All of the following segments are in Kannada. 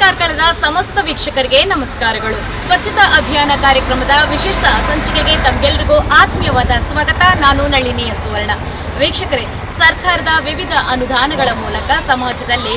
ಕಾರ್ಕಳದ ಸಮಸ್ತ ವೀಕ್ಷಕರಿಗೆ ನಮಸ್ಕಾರಗಳು. ಸ್ವಚ್ಛತಾ ಅಭಿಯಾನ ಕಾರ್ಯಕ್ರಮದ ವಿಶೇಷ ಸಂಚಿಕೆಗೆ ತಮಗೆಲ್ಲರಿಗೂ ಆತ್ಮೀಯವಾದ ಸ್ವಾಗತ. ನಾನು ನಳಿನಿ ಸುವರ್ಣ. ವೀಕ್ಷಕರೇ, ಸರ್ಕಾರದ ವಿವಿಧ ಅನುದಾನಗಳ ಮೂಲಕ ಸಮಾಜದಲ್ಲಿ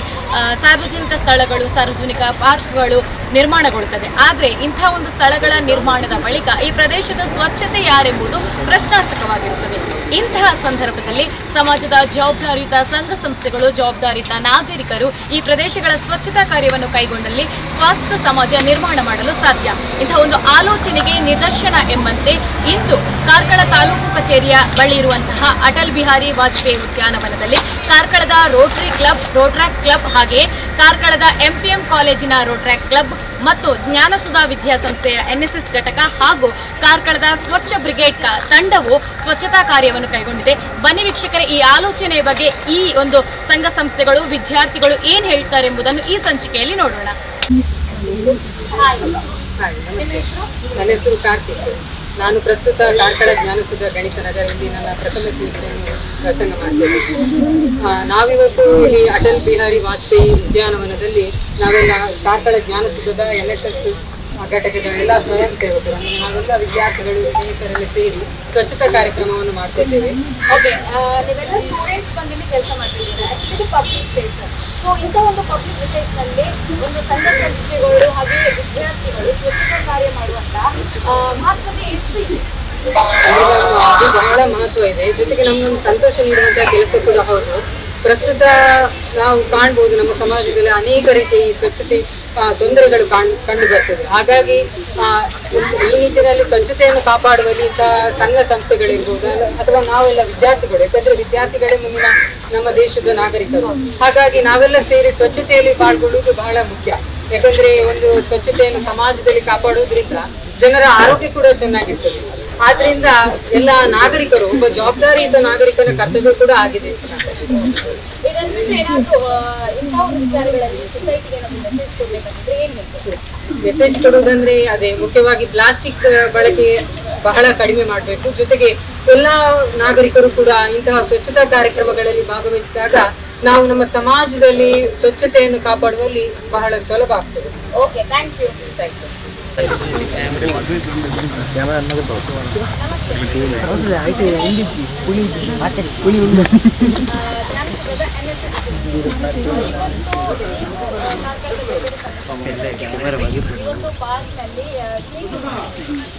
ಸಾರ್ವಜನಿಕ ಸ್ಥಳಗಳು, ಸಾರ್ವಜನಿಕ ಪಾರ್ಕ್ಗಳು ನಿರ್ಮಾಣಗೊಳ್ಳುತ್ತದೆ. ಆದರೆ ಇಂಥ ಒಂದು ಸ್ಥಳಗಳ ನಿರ್ಮಾಣದ ಬಳಿಕ ಈ ಪ್ರದೇಶದ ಸ್ವಚ್ಛತೆ ಯಾರೆಂಬುದು ಪ್ರಶ್ನಾರ್ಥಕವಾಗಿರುತ್ತದೆ. ಇಂತಹ ಸಂದರ್ಭದಲ್ಲಿ ಸಮಾಜದ ಜವಾಬ್ದಾರಿಯುತ ಸಂಘ ಸಂಸ್ಥೆಗಳು, ಜವಾಬ್ದಾರಿಯುತ ನಾಗರಿಕರು ಈ ಪ್ರದೇಶಗಳ ಸ್ವಚ್ಛತಾ ಕಾರ್ಯವನ್ನು ಕೈಗೊಂಡಲ್ಲಿ ಸ್ವಾಸ್ಥ್ಯ ಸಮಾಜ ನಿರ್ಮಾಣ ಮಾಡಲು ಸಾಧ್ಯ. ಇಂತಹ ಒಂದು ಆಲೋಚನೆಗೆ ನಿದರ್ಶನ ಎಂಬಂತೆ ಇಂದು ಕಾರ್ಕಳ ತಾಲೂಕು ಕಚೇರಿಯ ಬಳಿ ಇರುವಂತಹ ಅಟಲ್ ಬಿಹಾರಿ ವಾಜಪೇಯಿ ಉದ್ಯಾನವನದಲ್ಲಿ ಕಾರ್ಕಳದ ರೋಟರಿ ಕ್ಲಬ್, ರೋಟ್ರಾಕ್ ಕ್ಲಬ್, ಹಾಗೆಯೇ ಕಾರ್ಕಳದ MPM ಕಾಲೇಜಿನ ರೋಟ್ರಾಕ್ ಕ್ಲಬ್ ಮತ್ತು ಜ್ಞಾನಸುಧಾ ವಿದ್ಯಾಸಂಸ್ಥೆಯ NSS ಘಟಕ ಹಾಗೂ ಕಾರ್ಕಳದ ಸ್ವಚ್ಛ ಬ್ರಿಗೇಡ್ ತಂಡವು ಸ್ವಚ್ಛತಾ ಕಾರ್ಯವನ್ನು ಕೈಗೊಂಡಿದೆ. ಬನ್ನಿ ವೀಕ್ಷಕರೇ, ಈ ಆಲೋಚನೆಯ ಬಗ್ಗೆ ಈ ಒಂದು ಸಂಘ ಸಂಸ್ಥೆಗಳು, ವಿದ್ಯಾರ್ಥಿಗಳು ಏನು ಹೇಳ್ತಾರೆ ಎಂಬುದನ್ನು ಈ ಸಂಚಿಕೆಯಲ್ಲಿ ನೋಡೋಣ. ನನ್ನ ಹೆಸರು ಕಾರ್ತಿಕ್. ನಾನು ಪ್ರಸ್ತುತ ಕಾರ್ಕಳ ಜ್ಞಾನಸುಧಾ ಗಣಿತ ನಗರದಲ್ಲಿ ನನ್ನ ಪ್ರಥಮ PhD ವ್ಯಾಸಂಗ ಮಾಡ್ತೇವೆ. ನಾವಿವತ್ತು ಇಲ್ಲಿ ಅಟಲ್ ಬಿಹಾರಿ ವಾಜಪೇಯಿ ಉದ್ಯಾನವನದಲ್ಲಿ ನಾವೆಲ್ಲ ಕಾರ್ಕಳ ಜ್ಞಾನಸುಧಾದ NSS ಘಟಕದ ಎಲ್ಲ ಸ್ವಯಂ ಸೇವಕರು, ಅಂದರೆ ನಾವೆಲ್ಲ ವಿದ್ಯಾರ್ಥಿಗಳು, ಸ್ನೇಹಿತರೆಲ್ಲ ಸೇರಿ ಸ್ವಚ್ಛತಾ ಕಾರ್ಯಕ್ರಮವನ್ನು ಮಾಡ್ತಾ ಇದ್ದೇವೆ. ಓಕೆ, ನೀವೆಲ್ಲ ಸ್ಟೂಡೆಂಟ್ಸ್ ಬಂದಿಲ್ಲಿ ಕೆಲಸ ಮಾಡ್ತಿದ್ದೀರಾ. ಇದು ಪಬ್ಲಿಕ್ ಪ್ಲೇಸ್. ಸೊ ಇಂಥ ಒಂದು ಪಬ್ಲಿಕ್ ಪ್ಲೇಸ್ನಲ್ಲಿ ಒಂದು ಸಂಘ ಸಂಸ್ಥೆಗಳು ಹಾಗೆ ವಿದ್ಯಾರ್ಥಿಗಳು ಸ್ವಚ್ಛತಾ ಕಾರ್ಯ ಮಾಡುವಂತ ಮಹತ್ವತೆ ಎಷ್ಟು ಇದೆ? ಅದು ಬಹಳ ಮಹತ್ವ ಇದೆ. ಜೊತೆಗೆ ನಮಗೊಂದು ಸಂತೋಷ ನೀಡುವಂತಹ ಕೆಲಸ ಕೂಡ ಹೌದು. ಪ್ರಸ್ತುತ ನಾವು ಕಾಣ್ಬೋದು ನಮ್ಮ ಸಮಾಜದಲ್ಲಿ ಅನೇಕ ರೀತಿಯ ಈ ಸ್ವಚ್ಛತೆ ತೊಂದರೆಗಳು ಕಂಡು ಬರ್ತದೆ. ಹಾಗಾಗಿ ಈ ನಿಟ್ಟಿನಲ್ಲಿ ಸ್ವಚ್ಛತೆಯನ್ನು ಕಾಪಾಡುವಲ್ಲಿ ಇಂತಹ ಸಂಘ ಸಂಸ್ಥೆಗಳಿರ್ಬೋದು ಅಥವಾ ನಾವೆಲ್ಲ ವಿದ್ಯಾರ್ಥಿಗಳು, ಯಾಕಂದ್ರೆ ವಿದ್ಯಾರ್ಥಿಗಳೇ ಮುಂದಿನ ನಮ್ಮ ದೇಶದ ನಾಗರಿಕರು. ಹಾಗಾಗಿ ನಾವೆಲ್ಲ ಸೇರಿ ಸ್ವಚ್ಛತೆಯಲ್ಲಿ ಪಾಲ್ಗೊಳ್ಳುವುದು ಬಹಳ ಮುಖ್ಯ. ಯಾಕಂದ್ರೆ ಒಂದು ಸ್ವಚ್ಛತೆಯನ್ನು ಸಮಾಜದಲ್ಲಿ ಕಾಪಾಡುವುದರಿಂದ ಜನರ ಆರೋಗ್ಯ ಕೂಡ ಚೆನ್ನಾಗಿರ್ತದೆ. ಆದ್ರಿಂದ ಎಲ್ಲ ನಾಗರಿಕರು, ಒಬ್ಬ ಜವಾಬ್ದಾರಿಯುತ ನಾಗರಿಕನ ಕರ್ತವ್ಯ ಕೂಡ ಆಗಿದೆ. ಮೆಸೇಜ್ ಕೊಡುವುದಂದ್ರೆ ಅದೇ ಮುಖ್ಯವಾಗಿ ಪ್ಲಾಸ್ಟಿಕ್ ಬಳಕೆ ಬಹಳ ಕಡಿಮೆ ಮಾಡಬೇಕು. ಜೊತೆಗೆ ಎಲ್ಲ ನಾಗರಿಕರು ಕೂಡ ಇಂತಹ ಸ್ವಚ್ಛತಾ ಕಾರ್ಯಕ್ರಮಗಳಲ್ಲಿ ಭಾಗವಹಿಸಿದಾಗ ನಾವು ನಮ್ಮ ಸಮಾಜದಲ್ಲಿ ಸ್ವಚ್ಛತೆಯನ್ನು ಕಾಪಾಡುವಲ್ಲಿ ಬಹಳ ಸುಲಭ ಆಗ್ತದೆ. Okay, thank you. ಒಂದು ಪಾರ್ಕ್ನಲ್ಲಿ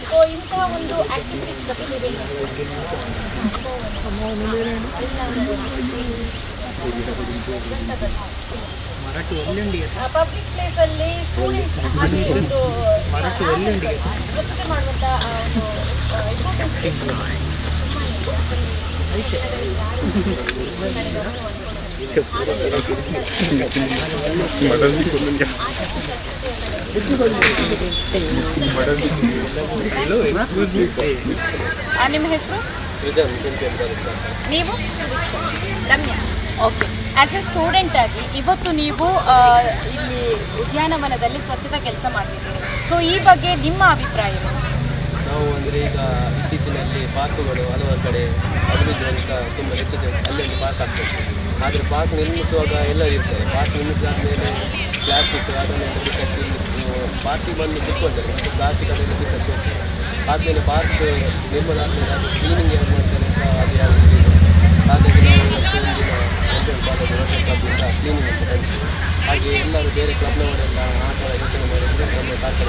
ಸೊ ಇಂಥ ಒಂದು ಆಕ್ಟಿವಿಟೀಸ್ ಬಗ್ಗೆ ಪಬ್ಲಿಕ್ ಪ್ಲೇಸ್ ಅಲ್ಲಿ ಸ್ಟೂಡೆಂಟ್ಸ್ ಹಾಗೆ ಒಂದು ಸ್ವಚ್ಛತೆ ಮಾಡುವಂತ ನಿಮ್ಮ ಹೆಸರು? ನೀವು? Sudeeksha. Ramya. Okay, as A student ಆಗಿ ಇವತ್ತು ನೀವು ಇಲ್ಲಿ ಉದ್ಯಾನವನದಲ್ಲಿ ಸ್ವಚ್ಛತಾ ಕೆಲಸ ಮಾಡ್ತಿದ್ದೀರಿ. ಸೊ ಈ ಬಗ್ಗೆ ನಿಮ್ಮ ಅಭಿಪ್ರಾಯ ಏನು? ನಾವು ಅಂದರೆ ಈಗ ಇತ್ತೀಚಿನಲ್ಲಿ ಪಾರ್ಕ್ಗಳು ಹಲವಾರು ಕಡೆ ಅಭಿವೃದ್ಧಿ ಅಂತ ತುಂಬ ಹೆಚ್ಚಿದೆ. ಅಲ್ಲಲ್ಲಿ ಪಾರ್ಕ್ ಆಗ್ತದೆ. ಆದರೆ ಪಾರ್ಕ್ ನಿರ್ಮಿಸುವಾಗ ಎಲ್ಲ ಇರ್ತಾರೆ. ಪಾರ್ಕ್ ನಿರ್ಮಿಸಿದ ಮೇಲೆ ಪ್ಲಾಸ್ಟಿಕ್ ಅದನ್ನೆಲ್ಲ ಬಿಸಾಕಿ ಪಾರ್ಕಿಗೆ ಬಂದು ಬಿಟ್ಕೊಳ್ತಾರೆ. ಮತ್ತು ಪ್ಲಾಸ್ಟಿಕ್ ಅದೆಲ್ಲ ಬಿಸಾಕಿ ಹೋಗ್ತಾರೆ. ಆದಮೇಲೆ ಪಾರ್ಕ್ ನಿರ್ಮಾಣ ಆದಮೇಲೆ ಅದು ಕ್ಲೀನಿಂಗ್ ಏನು ಮಾಡ್ತಾರೆ ಅಂತ ಅದು ಯಾವುದು. ಹಾಗಾಗಿ ನಾವು ಕ್ಲಬ್ಬಿಂದ ಕ್ಲೀನಿಂಗ್ ಅಂತ ಬಂದಿದ್ದೀವಿ. ಹಾಗೆ ಎಲ್ಲರೂ ಬೇರೆ ಕ್ಲಬ್ನವರೆಲ್ಲ ಆ ಥರ ಯೋಚನೆ ಮಾಡಿದರೆ ನಮ್ಮ ಕಾರ್ಕಳ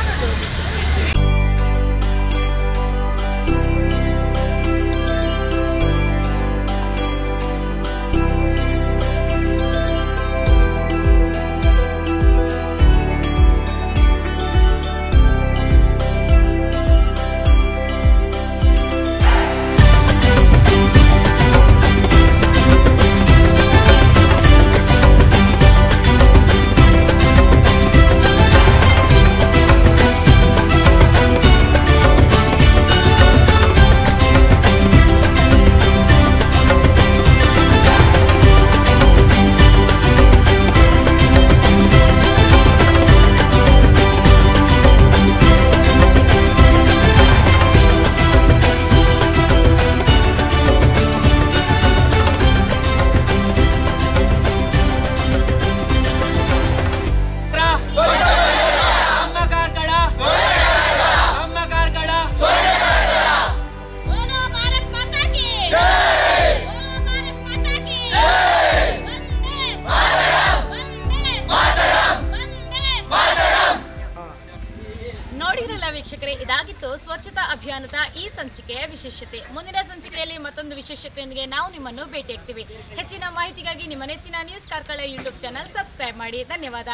ಇದಾಗಿತ್ತು ಸ್ವಚ್ಛತಾ ಅಭಿಯಾನದ ಈ ಸಂಚಿಕೆಯ ವಿಶೇಷತೆ. ಮುಂದಿನ ಸಂಚಿಕೆಯಲ್ಲಿ ಮತ್ತೊಂದು ವಿಶೇಷತೆಯೊಂದಿಗೆ ನಾವು ನಿಮ್ಮನ್ನು ಭೇಟಿಯಾಗ್ತೀವಿ. ಹೆಚ್ಚಿನ ಮಾಹಿತಿಗಾಗಿ ನಿಮ್ಮ ನೆಚ್ಚಿನ news Karkala YouTube channel subscribe ಮಾಡಿ. ಧನ್ಯವಾದ.